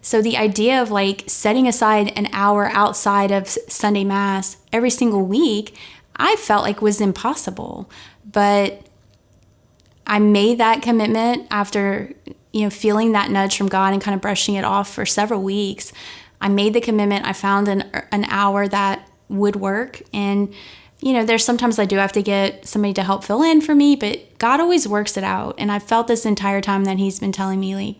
So the idea of like setting aside an hour outside of Sunday Mass every single week, I felt like was impossible. But I made that commitment after, feeling that nudge from God and kind of brushing it off for several weeks. I made the commitment. I found an hour that would work. And, there's sometimes I do have to get somebody to help fill in for me, but God always works it out. And I felt this entire time that he's been telling me, like,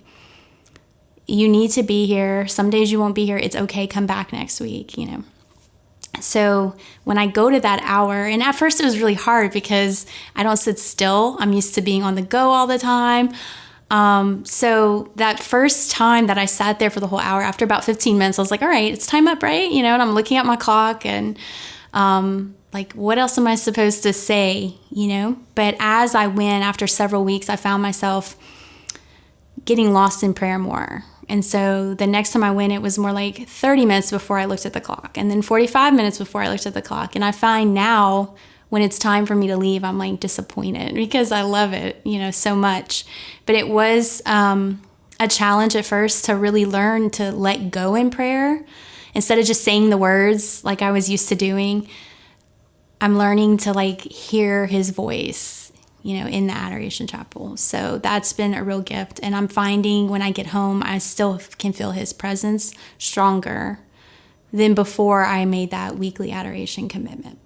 you need to be here. Some days you won't be here. It's okay. Come back next week, So when I go to that hour, and at first it was really hard because I don't sit still. I'm used to being on the go all the time. So that first time that I sat there for the whole hour, after about 15 minutes, I was like, all right, it's time up, right? And I'm looking at my clock and, like, what else am I supposed to say, But as I went, after several weeks, I found myself getting lost in prayer more. And so the next time I went, it was more like 30 minutes before I looked at the clock, and then 45 minutes before I looked at the clock. And I find now when it's time for me to leave, I'm like disappointed because I love it, so much. But it was a challenge at first to really learn to let go in prayer instead of just saying the words like I was used to doing. I'm learning to like hear his voice, in the Adoration Chapel. So that's been a real gift. And I'm finding when I get home, I still can feel his presence stronger than before I made that weekly adoration commitment.